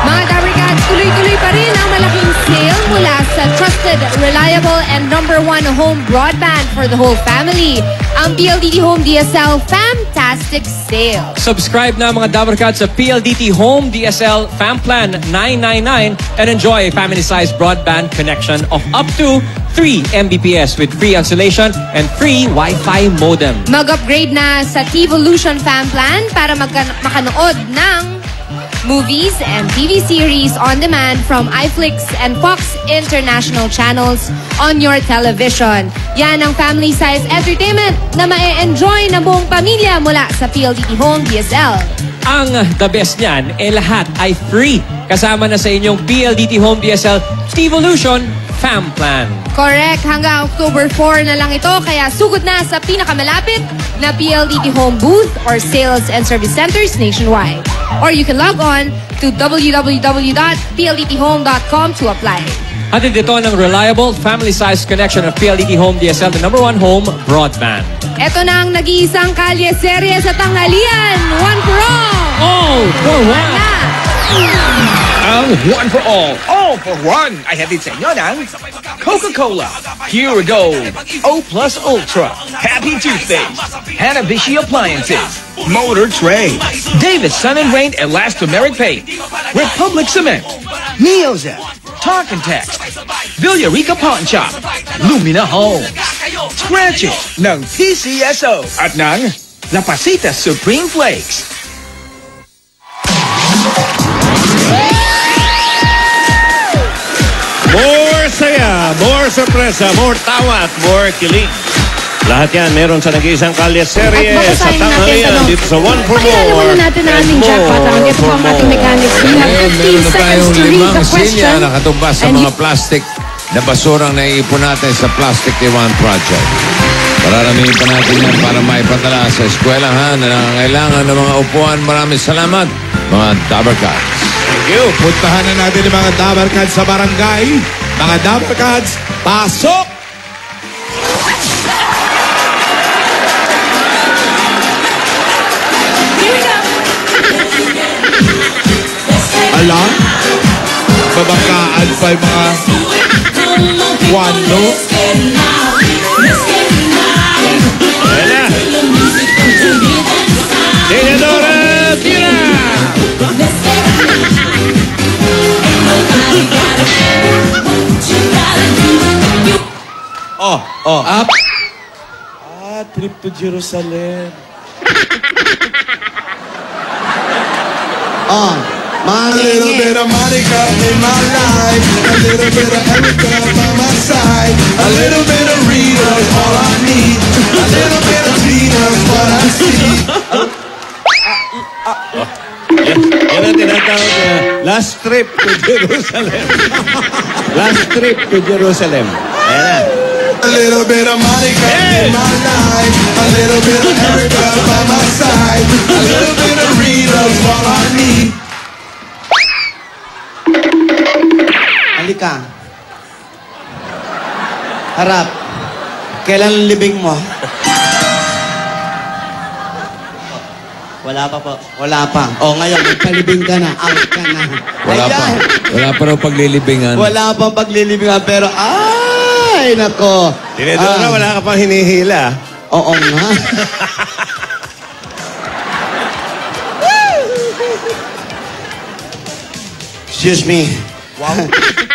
Mga Dabarkads, tuloy-tuloy pa rin ang malaking sale mula sa trusted, reliable, and #1 home broadband for the whole family. Ang PLDT Home DSL Fantastic Sale. Subscribe na mga Dabarkads sa PLDT Home DSL Fam Plan 999 and enjoy a family-sized broadband connection of up to 3 Mbps with free installation and free Wi-Fi modem. Mag-upgrade na sa T-Volution Fam Plan para makanood ng movies and TV series on demand from iFlix and Fox International channels on your television. Yan ang family-size entertainment na ma-enjoy ng buong pamilya mula sa PLDT Home DSL. Ang the best niyan, lahat ay free. Kasama na sa inyong PLDT Home DSL T-Volution Fam Plan. Correct. Hanggang October 4 na lang ito. Kaya sugod na sa pinakamalapit na PLDT Home booth or sales and service centers nationwide. Or you can log on to www.pldthome.com to apply. Hatid ito ng reliable, family-sized connection of PLDT Home DSL, the #1 home broadband. Ito na ang nag-iisang kalye-serye sa tanghalian. One for all! All for one! Ang one for all for one, ay hatid sa inyo ng Coca-Cola, Pure Gold, O Plus Ultra, Happy Toothpaste, Hanabishi Appliances, Motor Trade, Davis Sun and Rain Elastomeric Paint, Republic Cement, Neozep, Talk and Text, Villarica Pawn Shop, Lumina Homes, Scratch It ng PCSO at ng La Pasita Supreme Flakes. More saya, more sorpresa, more tawa at more kilig. Lahat yan meron sa nag-iisang kalye-serye sa tanghalian dito sa One for More. Pakilala muna natin ang aming jackpot. Ito po ang ating mechanics. We have 15 seconds to read the question. Nakatumbas sa mga plastic na basurang naiipon natin sa Plastic Iwan Project. Pararamihin pa natin yan para maipadala sa eskwelahan na nangangailangan ng mga upuan. Maraming salamat, mga Dabarkads. Thank you. Puntahan na natin yung mga Dabarkads sa barangay. Mga Dabarkads, pasok! Ala, babangkaan pa yung mga wano. Ayan na. Tinidora, tira! Up. Trip to Jerusalem. A little bit of Monica in my life, a little bit of Erica by my side, a little bit of Rita's all I need, a little bit of Tina's what I see. Yan ang tinatawag na last trip to Jerusalem. Last trip to Jerusalem. Ayan na. A little bit of Monica in my life, a little bit of Erica by my side, a little bit of Rita's all I need. Halika. Harap. Kailan libing mo? Wala pa po. Wala pa. O ngayon, magpalibing ka na. Out ka na. Wala pa. Wala pa raw paglilibingan. Wala pang paglilibingan. Pero, ay, nako. Tinidora, wala ka pang hinihila. Oo nga. Excuse me. Wow.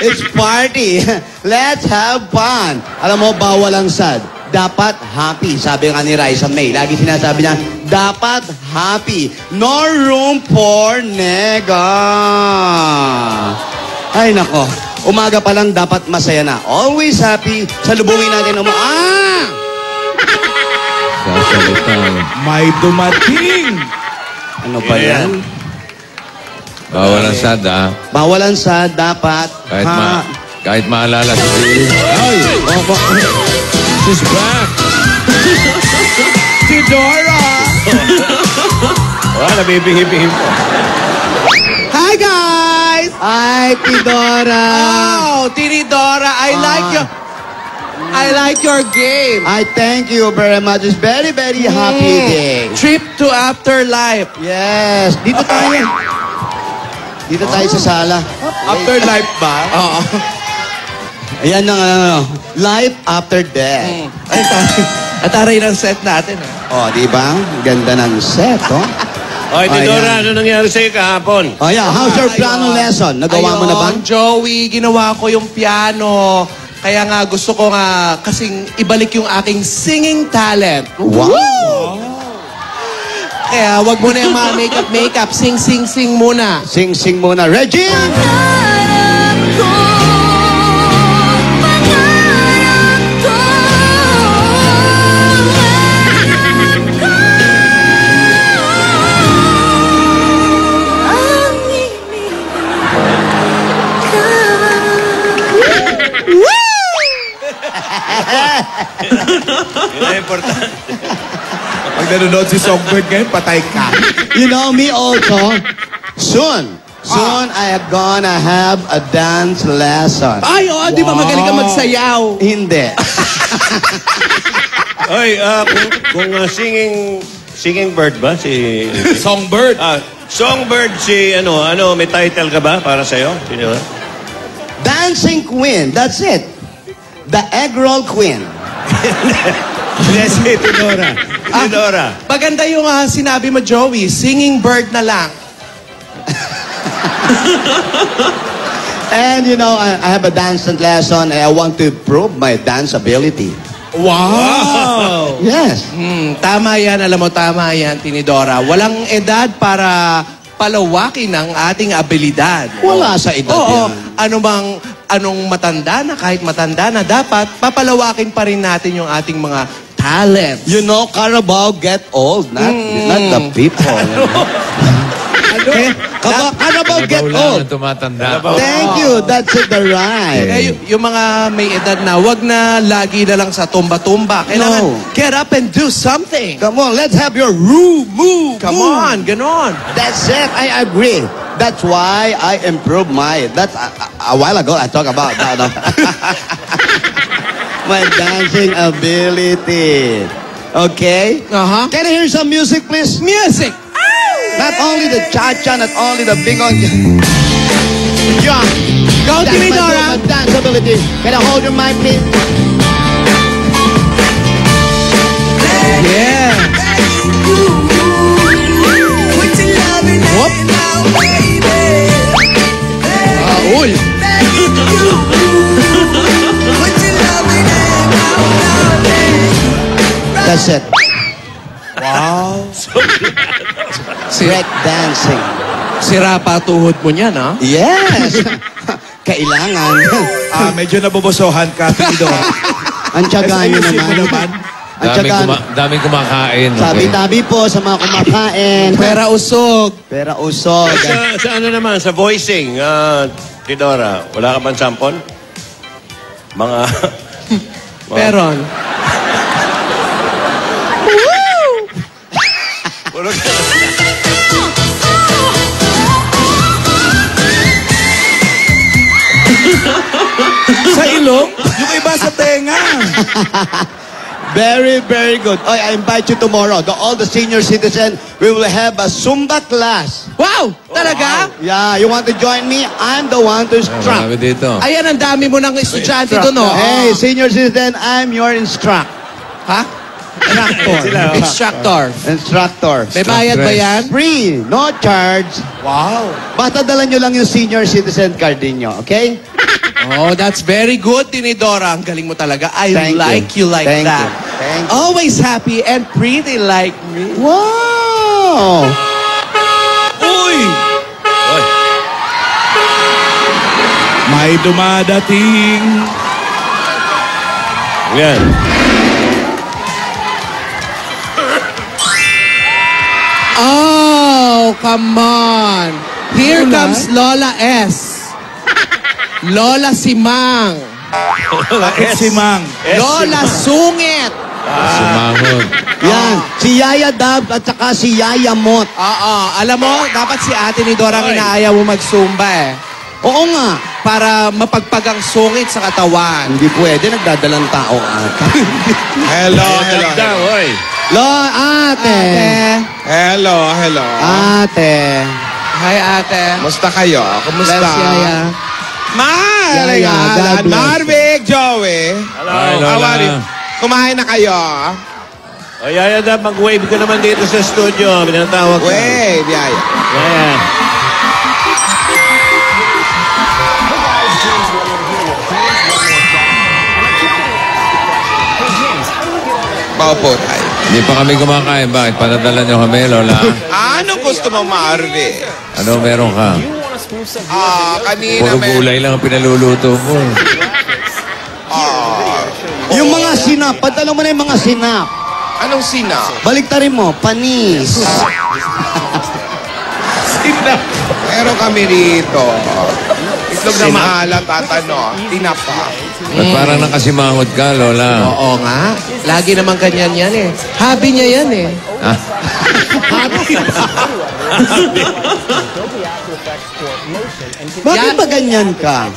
It's party. Let's have fun. Alam mo, bawal ang sad. Dapat happy. Sabi nga ni Raisa May. Lagi sinasabi niya, dapat happy. No room for nega. Ay, nako. Umaga pa lang dapat masaya na. Always happy. Salubungin natin ang Sasalita. May dumating. Ano ba yan? Bawal ang sad, ah. Bawal ang sad, dapat. Kahit maalala si Siri. Ay! She's back! Si Dora! Wala, nabibihi-bihi mo. Hi, guys! Hi, Tidora! Oh, Tidora, I like your game. I thank you very much. It's very, very happy day. Trip to afterlife. Yes. Dito tayo. Dito tayo sa sala. Afterlife ba? Oo. Ayan ang ano, life after death. Ay, ataray ng set natin. Oh, di ba? Ganda ng set, oh. Oy, Tidora, ano nangyari sa'yo kahapon? Oh, yeah. How's your piano lesson? Nagawa mo na ba? Joey, ginawa ko yung piano. Kaya nga gusto ko nga kasing ibalik yung aking singing talent. Wow! Kaya wag mo na yung mga makeup. Sing muna. Sing muna. Reggie! Yun ang importante. Pag nanonood si Songbird ngayon, patay ka. You know me also. Soon I am gonna have a dance lesson. Ay, oo, di ba magaling ka magsayaw? Hindi. Oy, kung singing bird ba? Si... Songbird. Songbird si may title ka ba para sa'yo? Sino? Dancing Queen. That's it. The Egg Roll Queen. Yes, si Tidora. Tidora. Maganda yung sinabi mo, Joey. Singing bird na lang. And you know, I have a dance lesson and I want to improve my dance ability. Wow! Yes. Tama yan, alam mo, tama yan, Tinidora. Walang edad para palawakin ang ating abilidad. Wala sa edad Oo, yan. anong matanda na, kahit matanda na, dapat papalawakin pa rin natin yung ating mga talents. You know, Carabao get old, not the people. Carabao get old. Tumatanda. Thank you. That's it, the right. Eh, yung mga may edad na, wag na lagi na lang sa tumba-tumba. Kailangan, get up and do something. Come on, let's have your move. Come on, ganon. That's it. I agree. That's why I improved that's a while ago I talked about that. My dancing ability. Okay? Can I hear some music, please? Music! Not only the cha-cha, not only the bing-bong. Yeah. Go, That's Tinidora. my dance ability. Can I hold your mic, please? Yeah. Whoop. Uy. That's it. Wow. Break dancing. Sira pa tuhod mo niyan, ha? Yes. Kailangan. Medyo nabobosohan ka, Tidora. Ang tiyaga nyo naman. Ang tiyaga. Daming kumakain. Tabi-tabi po sa mga kumakain. Pera usog. Pera usog. Sa ano naman, sa voicing, Tidora, wala ka bang sampon? Mga... Meron. Sa ilong, yung iba sa tenga. Very, very good. I invite you tomorrow. All the senior citizens, we will have a Zumba class. Wow! Talaga? Yeah, you want to join me? I'm the one to instruct. Marami dito. Ayan, ang dami mo ng estudyante doon, no? Hey, senior citizen, I'm your instruct. Ha? Instructor. Instructor. May bayad ba yan? Free, no charge. Wow. Basta dala nyo lang yung senior citizen card ninyo, okay? Oh, that's very good, Tinidora. Ang galing mo talaga. I Thank like you like Thank that. you. Thank you. Always happy and pretty like me. Wow! Uy! May dumadating. Yan. Oh, come on. Here comes Lola S. Lola Simang. Bakit si Mang? Lola Sungit. Sumangon. Yan, si Yaya Dab at saka si Yaya Mot. Alam mo, dapat si ate ni Dora ang inaayaw mo mag-zumba eh. Oo nga. Para mapagpag ang sungit sa katawan. Hindi pwede, nagdadalang tao ata. Hello. Lo, ate. Hello. Ate. Hi, ate. Musta kayo? Kumusta? Bless, Yaya. Magalan. Marvic, Joey. Hello. How are you? Kumain na kayo? O, Yaya, mag-wave ka naman dito sa studio. Pinatawag ka. Wave, Yaya. Yaya. Paupo tayo. Hindi pa kami kumakain. Bakit? Padadala nyo kami, Lola? Anong gusto mo, Marvic? Ano meron ka? Kanina Puro gulay lang ang pinaluluto mo. Yung mga sinap, padala mo na yung mga sinap. Anong sinap? Baliktarin mo, panis. Sinap. Meron kami rito. Itlog na maalat at tinapa. Ba't parang nakasimangot ka, Lola? Oo nga. Lagi naman ganyan yan eh. Hobby niya yan eh. Ah? Bakit ba ganyan ka?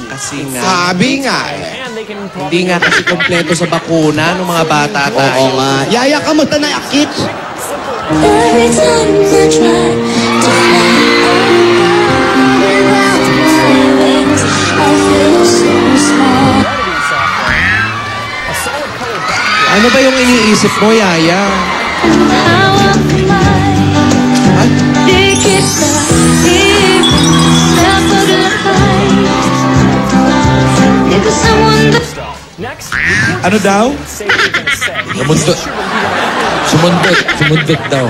Kasi nga. Sabi nga eh. Hindi nga kasi kompleto sa bakuna ng mga bata tayo. Oo nga. Yaya, kamusta na yung kids? Every time I try to fly without my wings, I feel so small. Ano ba yung iniisip mo, Yaya? I want my ticket step for the height. Into someone that Ano daw? Sumundot. Sumundot daw.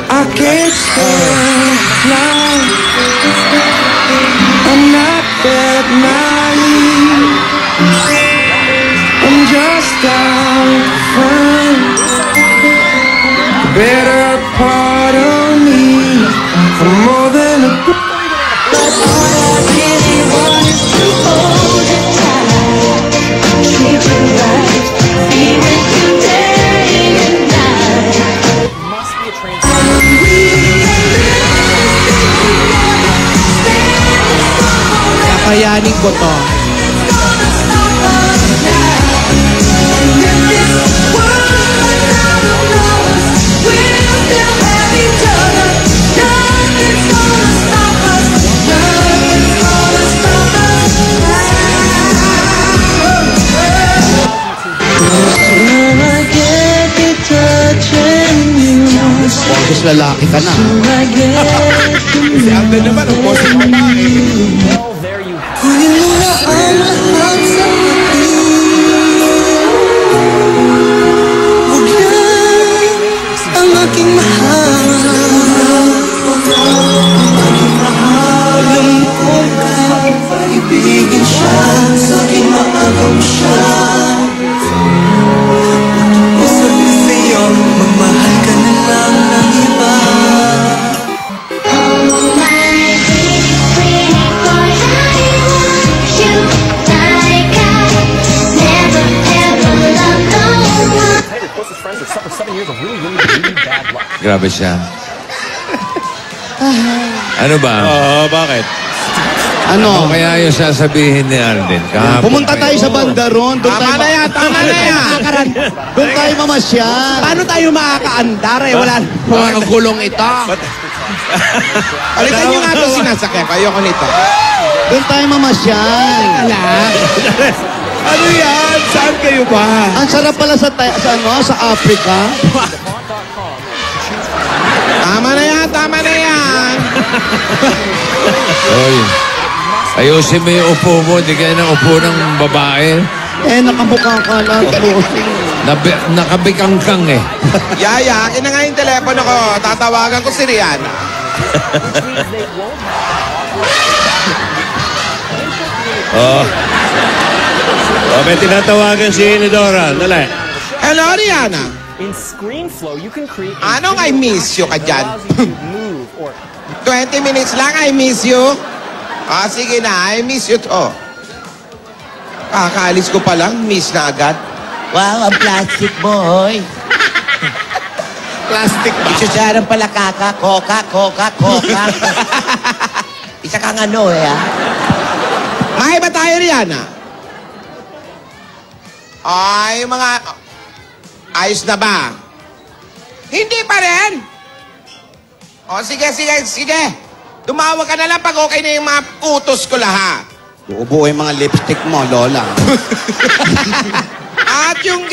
I can't stand now. I'm not that naive. I'm just out front. The better part of me. I'm more than a. but all I really want is to hold you tight, treat you right, be with you day and night. Kakayanin ko to. Boses lalaki ka na. Si Alden naman, ang boses ko ba eh. Kunin mo na ang lahat sa akin. Huwag yan ang aking mahal. Alam ko kahit ibigin siya, sa aking maagaw siya. Sabi sa'yo, magmahal ka na lang ng iba. Oh my pretty, pretty boy, I want you like I never ever loved no one. Grabe siya. Ano ba? Oo, bakit? Ano Ano? kaya yung sasabihin ni Alden? Kahapon Pumunta pa tayo sa banda ron. Doon Tama tayo, na yan, tama na yan. doon tayo mamasyal. Paano tayo makakaandar eh? Wala mga gulong ito. Palitan nyo nga ito sinasakyan. Ayoko nito. Doon tayo mamasyal. Ano yan? Saan kayo ba? Ang sarap pala sa Africa. Tama na yan, tama na yan. Oy, ayusin mo yung upo mo. Hindi kaya ng upo ng babae. Nakamukha ka lang. Nakabikangkang eh. Yaya, akin na nga yung telepono ko. Tatawagan ko si Rihanna. May tinatawagan si Nidora. Dali. Hello, Rihanna. In ScreenFlow, you can create Anong I miss you ka dyan? 20 minutes lang, I miss you. Sige na, I miss you to. Kakaalis ko pa lang, miss na agad. Wow, ang plastic boy. Plastic ba? Isusaran pala coca. Isa kang ano eh, ha? May ba tayo, Rihanna? Ay, mga... Ayos na ba? Hindi pa rin? O, sige. Tumawag ka na lang pag okay na yung mga utos ko lahat. Buo yung mga lipstick mo, Lola. At yung